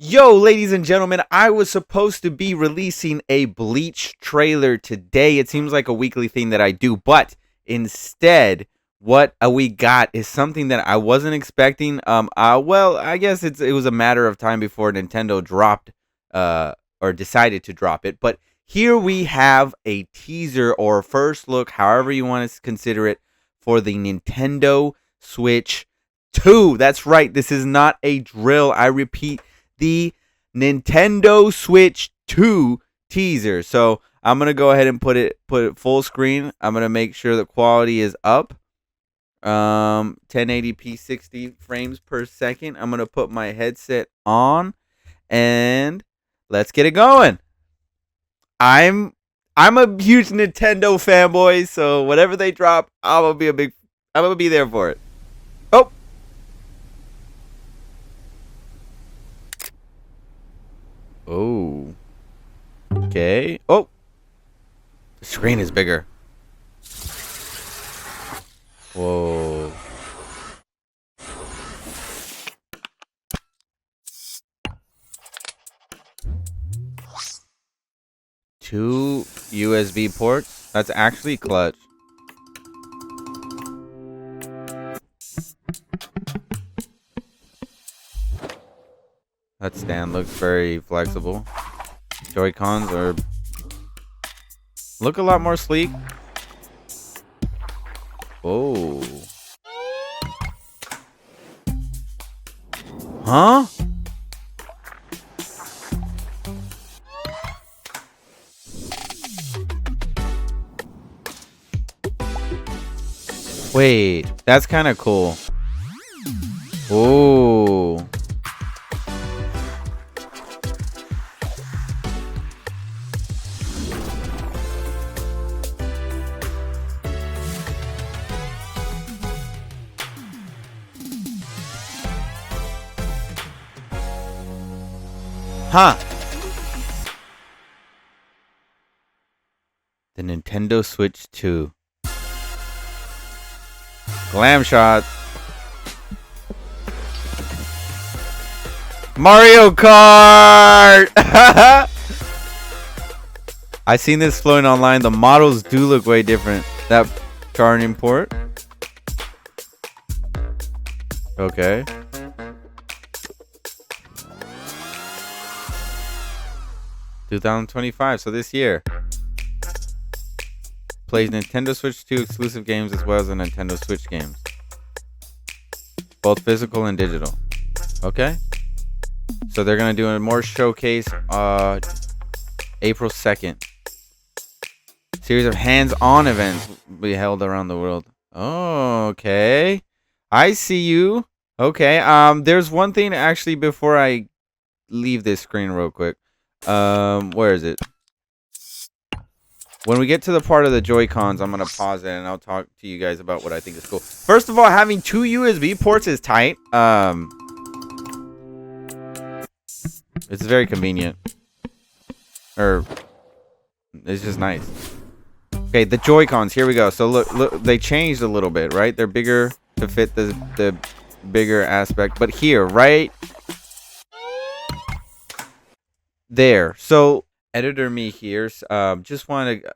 Yo, ladies and gentlemen, I was supposed to be releasing a Bleach trailer today. It seems like a weekly thing that I do, but instead, what we got is something that I wasn't expecting. Well, I guess it was a matter of time before Nintendo dropped, or decided to drop it. But here we have a teaser or first look, however you want to consider it, for the Nintendo Switch 2. That's right. This is not a drill. I repeat, the Nintendo Switch 2 teaser. So I'm gonna go ahead and put it full screen. I'm gonna make sure the quality is up. 1080p 60 frames per second. I'm gonna put my headset on and let's get it going. I'm a huge Nintendo fanboy, so whatever they drop, I'm gonna be there for it. Oh, oh, okay. Oh, the screen is bigger. Whoa. Two USB ports? That's actually clutch. That stand looks very flexible. Joy-Cons look a lot more sleek. Oh. Huh? Wait, that's kind of cool. Oh. Huh. The Nintendo Switch 2. Glam shot. Mario Kart! I seen this floating online. The models do look way different. That charging port. Okay. $2025, so this year. Plays Nintendo Switch 2 exclusive games as well as the Nintendo Switch games. Both physical and digital. Okay. So they're going to do a more showcase April 2nd. Series of hands-on events will be held around the world. Oh, okay. I see you. Okay. There's one thing actually before I leave this screen real quick. Where is it? When we get to the part of the Joy-Cons, I'm going to pause it and I'll talk to you guys about what I think is cool. First of all, having two USB ports is tight. It's very convenient. Or, it's just nice. Okay, the Joy-Cons. Here we go. So look, they changed a little bit, right? They're bigger to fit the bigger aspect. But here, right there. So editor me here. Just want to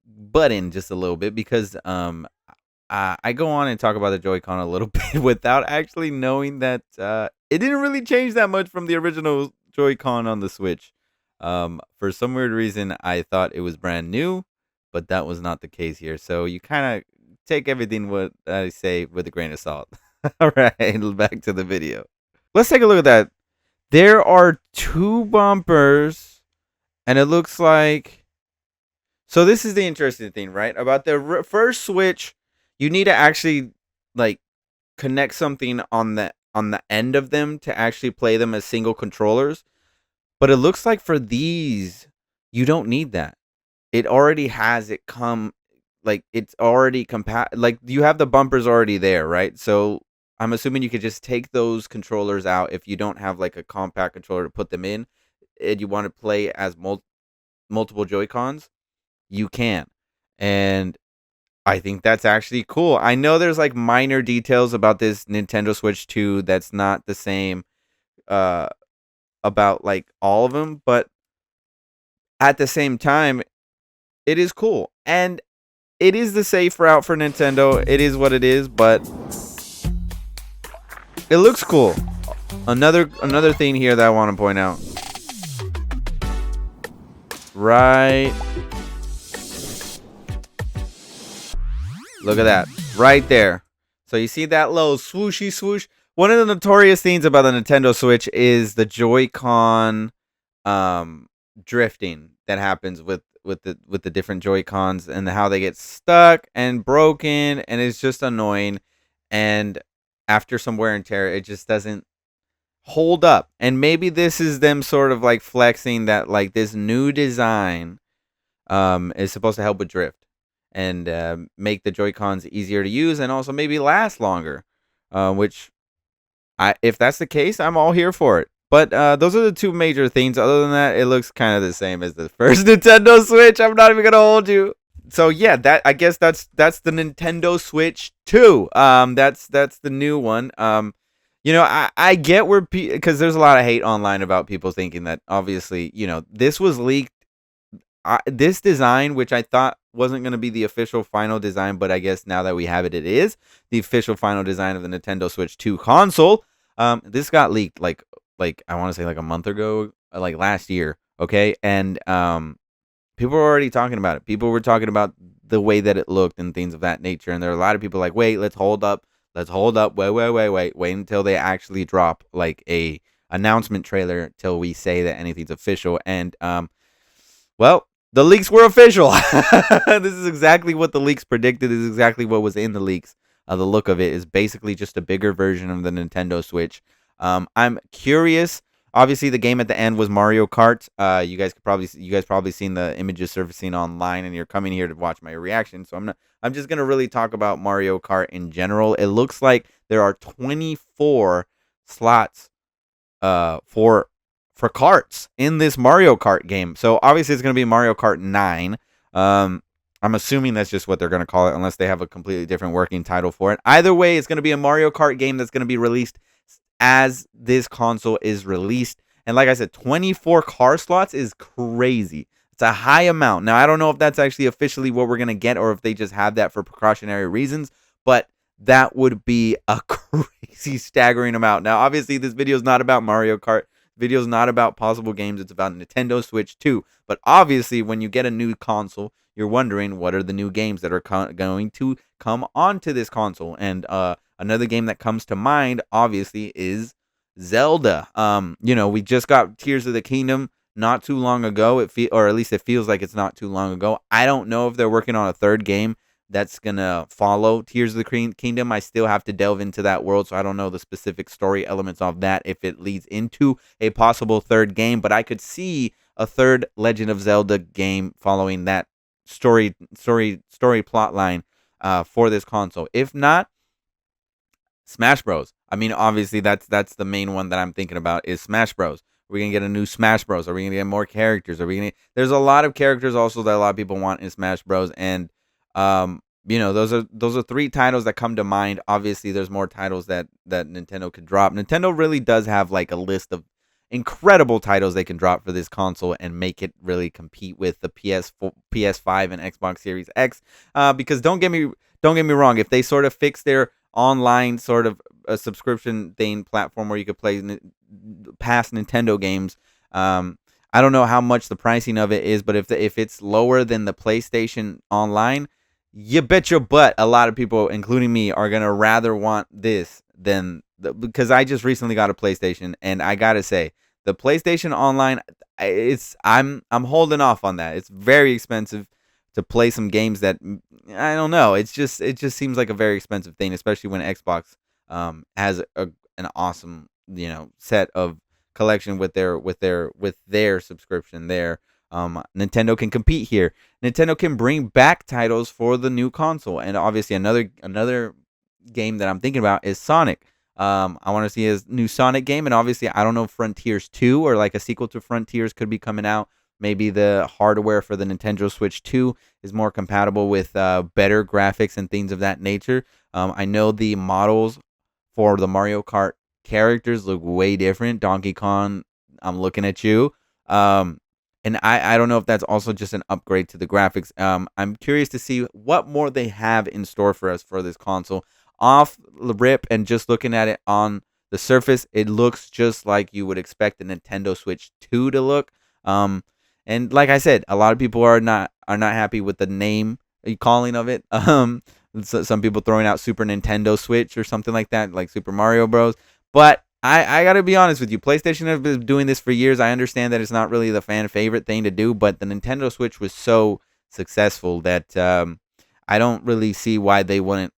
butt in just a little bit because I go on and talk about the Joy-Con a little bit without actually knowing that it didn't really change that much from the original Joy-Con on the Switch. For some weird reason, I thought it was brand new, but that was not the case here. So you kind of take everything what I say with a grain of salt. All right, back to the video. Let's take a look at that. There are two bumpers, and it looks like... So this is the interesting thing, right? About the first Switch, you need to actually like connect something on the end of them to actually play them as single controllers. But it looks like for these, you don't need that. It already has it come, like it's already like you have the bumpers already there, right? So I'm assuming you could just take those controllers out if you don't have like a compact controller to put them in, and you want to play as multiple Joy-Cons, you can. And I think that's actually cool. I know there's like minor details about this Nintendo Switch 2 that's not the same about like all of them, but at the same time, it is cool. And it is the safe route for Nintendo. It is what it is, but it looks cool. Another thing here that I want to point out. Right. Look at that. Right there. So you see that little swooshy swoosh? One of the notorious things about the Nintendo Switch is the Joy-Con drifting that happens with the different Joy-Cons and how they get stuck and broken, and it's just annoying. And after some wear and tear, it just doesn't hold up. And maybe this is them sort of like flexing that like this new design is supposed to help with drift and make the Joy-Cons easier to use and also maybe last longer. Which if that's the case, I'm all here for it. But those are the two major things. Other than that, it looks kind of the same as the first Nintendo Switch. I'm not even gonna hold you. So yeah, I guess that's the Nintendo Switch 2. That's the new one. I get where because there's a lot of hate online about people thinking that obviously, this was leaked. This design, which I thought wasn't going to be the official final design, but I guess now that we have it, it is the official final design of the Nintendo Switch 2 console. This got leaked like I want to say like a month ago, like last year. Okay, and people were already talking about it. People were talking about the way that it looked and things of that nature. And there are a lot of people like, wait, let's hold up. Wait until they actually drop like a announcement trailer till we say that anything's official. And well, the leaks were official. This is exactly what the leaks predicted. This is exactly what was in the leaks. The look of it is basically just a bigger version of the Nintendo Switch. I'm curious. Obviously, the game at the end was Mario Kart. You guys probably seen the images surfacing online, and you're coming here to watch my reaction. So I'm just gonna really talk about Mario Kart in general. It looks like there are 24 slots for carts in this Mario Kart game. So obviously, it's gonna be Mario Kart 9. I'm assuming that's just what they're gonna call it, unless they have a completely different working title for it. Either way, it's gonna be a Mario Kart game that's gonna be released as this console is released. And like I said, 24 car slots is crazy. It's a high amount. Now, I don't know if that's actually officially what we're going to get or if they just have that for precautionary reasons, but that would be a crazy, staggering amount. Now, obviously, this video is not about Mario Kart. This video is not about possible games. It's about Nintendo Switch 2. But obviously, when you get a new console, you're wondering what are the new games that are going to come onto this console. And another game that comes to mind, obviously, is Zelda. We just got Tears of the Kingdom not too long ago. Or at least it feels like it's not too long ago. I don't know if they're working on a third game that's gonna follow Tears of the Kingdom. I still have to delve into that world, so I don't know the specific story elements of that if it leads into a possible third game. But I could see a third Legend of Zelda game following that story plot line for this console. If not, Smash Bros. I mean, obviously that's the main one that I'm thinking about is Smash Bros. Are we gonna get a new Smash Bros? Are we gonna get more characters? There's a lot of characters also that a lot of people want in Smash Bros. And those are three titles that come to mind. Obviously, there's more titles that Nintendo could drop. Nintendo really does have like a list of incredible titles they can drop for this console and make it really compete with the PS4, PS5, and Xbox Series X. Because don't get me wrong, if they sort of fix their online sort of a subscription thing platform where you could play past Nintendo games, I don't know how much the pricing of it is, but if it's lower than the PlayStation Online, you bet your butt a lot of people, including me, are gonna rather want this than because I just recently got a PlayStation, and I gotta say the PlayStation Online, I'm holding off on that. It's very expensive to play some games that I don't know. It just seems like a very expensive thing, especially when Xbox has an awesome set of collection with their subscription there. Nintendo can compete here. Nintendo can bring back titles for the new console, and obviously another game that I'm thinking about is Sonic. I want to see his new Sonic game, and obviously I don't know if Frontiers 2 or like a sequel to Frontiers could be coming out. Maybe the hardware for the Nintendo Switch 2 is more compatible with better graphics and things of that nature. I know the models for the Mario Kart characters look way different. Donkey Kong I'm looking at you. Um, and I don't know if that's also just an upgrade to the graphics. I'm curious to see what more they have in store for us for this console. Off the rip and just looking at it on the surface, it looks just like you would expect the Nintendo Switch 2 to look. Um, and like I said, a lot of people are not happy with the name calling of it. So some people throwing out Super Nintendo Switch or something like that, like Super Mario Bros. But I gotta be honest with you, PlayStation has been doing this for years. I understand that it's not really the fan favorite thing to do, but the Nintendo Switch was so successful that I don't really see why they wouldn't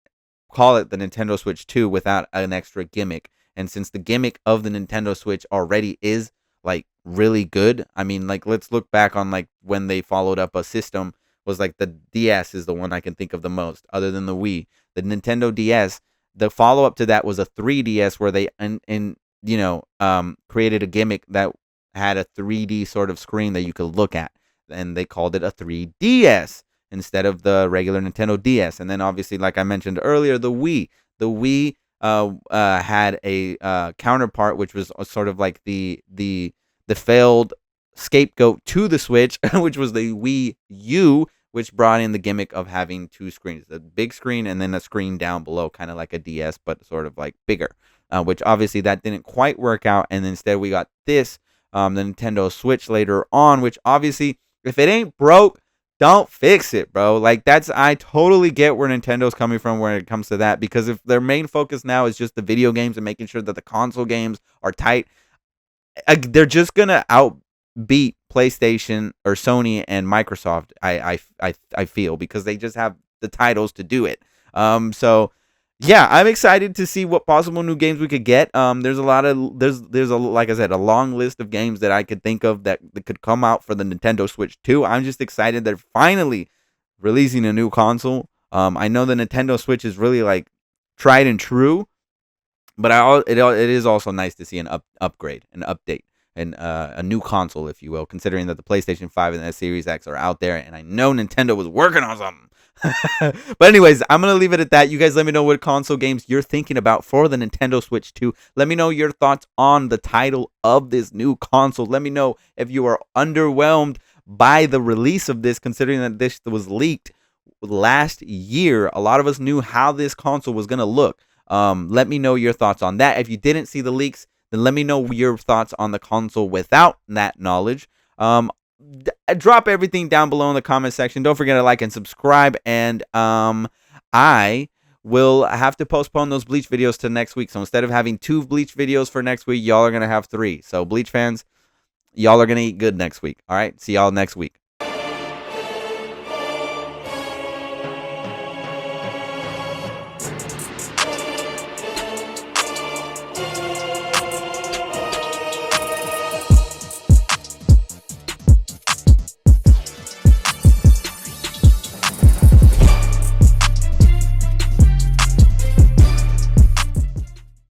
call it the Nintendo Switch 2 without an extra gimmick. And since the gimmick of the Nintendo Switch already is like really good, I mean, like let's look back on like when they followed up a system was like the DS is the one I can think of the most, other than the Wii. The Nintendo DS, the follow up to that was a 3DS where they created a gimmick that had a 3D sort of screen that you could look at, and they called it a 3DS instead of the regular Nintendo DS. And then obviously, like I mentioned earlier, the Wii. The Wii had a counterpart, which was sort of like the failed scapegoat to the Switch, which was the Wii U, which brought in the gimmick of having two screens, the big screen and then a screen down below, kind of like a DS, but sort of like bigger. Which obviously that didn't quite work out, and instead we got this, the Nintendo Switch later on, which obviously, if it ain't broke, don't fix it, bro. Like I totally get where Nintendo's coming from when it comes to that, because if their main focus now is just the video games and making sure that the console games are tight, they're just gonna outbeat PlayStation or Sony and Microsoft. I feel, because they just have the titles to do it. So yeah, I'm excited to see what possible new games we could get. There's a lot of there's a like I said, a long list of games that I could think of that could come out for the Nintendo Switch 2. I'm just excited they're finally releasing a new console. I know the Nintendo Switch is really like tried and true, but it is also nice to see an upgrade, an update, and a new console, if you will, considering that the PlayStation 5 and the Series X are out there, and I know Nintendo was working on something. But anyways, I'm going to leave it at that. You guys let me know what console games you're thinking about for the Nintendo Switch 2. Let me know your thoughts on the title of this new console. Let me know if you are underwhelmed by the release of this, considering that this was leaked last year. A lot of us knew how this console was going to look. Let me know your thoughts on that. If you didn't see the leaks, then let me know your thoughts on the console without that knowledge. Drop everything down below in the comment section. Don't forget to like and subscribe. And I will have to postpone those Bleach videos to next week. So instead of having 2 Bleach videos for next week, y'all are going to have 3. So Bleach fans, y'all are going to eat good next week. All right. See y'all next week.